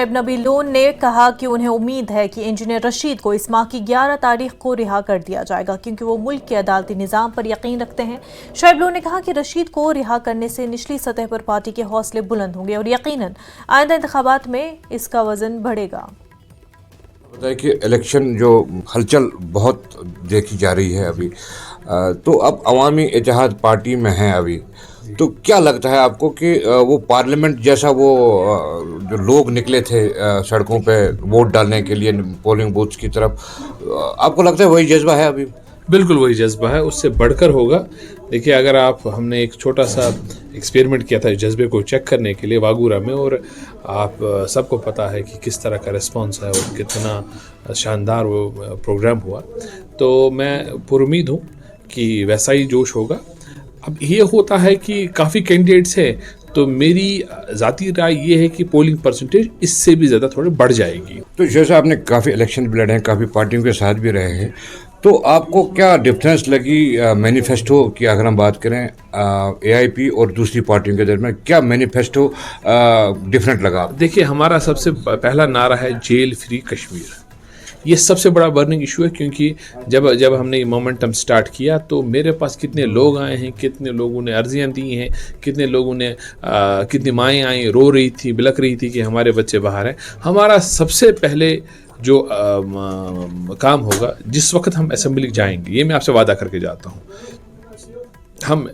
शोएब नबी loan ने कहा कि उन्हें उम्मीद है कि इंजीनियर रशीद को इस माह की 11 तारीख को रिहा कर दिया जाएगा क्योंकि वो मुल्क के अदालती निज़ाम पर यकीन रखते हैं। शोएब लोन ने कहा कि रशीद को रिहा करने से निचली सतह पर पार्टी के हौसले बुलंद होंगे और यकीनन आइंदा इंतखाबात में इसका वजन बढ़ेगा। बताया कि इलेक्शन जो हलचल बहुत देखी जा रही है अभी, तो अब अवामी इत्तेहाद पार्टी में है अभी, तो क्या लगता है आपको कि वो पार्लियामेंट जैसा वो जो लोग निकले थे सड़कों पे वोट डालने के लिए पोलिंग बूथ्स की तरफ, आपको लगता है वही जज्बा है अभी? बिल्कुल वही जज्बा है, उससे बढ़कर होगा। देखिए, अगर हमने एक छोटा सा एक्सपेरिमेंट किया था जज्बे को चेक करने के लिए वागूरा में, और आप सबको पता है कि किस तरह का रिस्पांस है और कितना शानदार वो प्रोग्राम हुआ, तो मैं पुरुमीद हूँ कि वैसा ही जोश होगा। अब ये होता है कि काफ़ी कैंडिडेट्स हैं, तो मेरी ज़ाती राय ये है कि पोलिंग परसेंटेज इससे भी ज़्यादा थोड़ी बढ़ जाएगी। तो जैसे आपने काफ़ी इलेक्शन भी लड़े हैं, काफ़ी पार्टियों के साथ भी रहे हैं, तो आपको क्या डिफरेंस लगी मैनिफेस्टो की? अगर हम बात करें AIP और दूसरी पार्टियों के दरमियान, क्या मैनिफेस्टो डिफरेंट लगा? देखिए, हमारा सबसे पहला नारा है जेल फ्री कश्मीर। ये सबसे बड़ा बर्निंग इशू है, क्योंकि जब हमने ये मोमेंटम स्टार्ट किया तो मेरे पास कितने लोग आए हैं, कितने लोगों ने अर्जियाँ दी हैं, कितने लोगों ने कितनी माएँ आई, रो रही थी, बिलक रही थी कि हमारे बच्चे बाहर हैं। हमारा सबसे पहले जो काम होगा जिस वक्त हम असेंबली जाएंगे, ये मैं आपसे वादा करके जाता हूँ, हम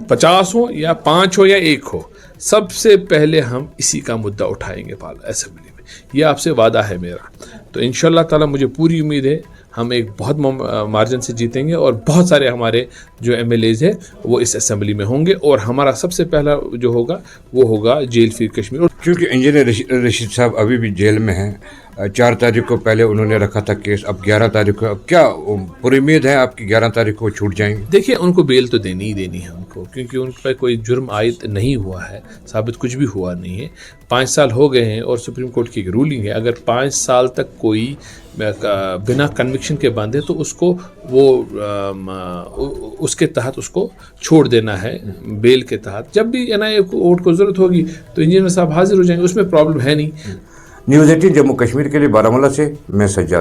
50 हो या 5 हो या 1 हो, सबसे पहले हम इसी का मुद्दा उठाएंगे असेंबली में। ये आपसे वादा है मेरा। तो इंशाल्लाह ताला मुझे पूरी उम्मीद है हम एक बहुत मार्जिन से जीतेंगे और बहुत सारे हमारे जो MLAs हैं वो इस असेंबली में होंगे, और हमारा सबसे पहला जो होगा वो होगा जेल फ्री कश्मीर। क्योंकि इंजीनियर रशीद साहब अभी भी जेल में हैं, 4 तारीख को पहले उन्होंने रखा था केस, अब 11 तारीख को, अब क्या पूरी उम्मीद है आपकी 11 तारीख को छूट जाएंगे? देखिए, उनको बेल तो देनी ही देनी है उनको, क्योंकि उन पर कोई जुर्म आयद नहीं हुआ है, साबित कुछ भी हुआ नहीं है। 5 साल हो गए हैं और सुप्रीम कोर्ट की एक रूलिंग है, अगर 5 साल तक कोई बिना कन्विक्शन के बंद है तो उसको उसके तहत उसको छोड़ देना है बेल के तहत। जब भी NIA कोर्ट को ज़रूरत होगी तो इंजीनियर साहब हाजिर हो जाएंगे, उसमें प्रॉब्लम है नहीं। न्यूज़ 18 जम्मू कश्मीर के लिए बारामूला से मैं सज्जाद।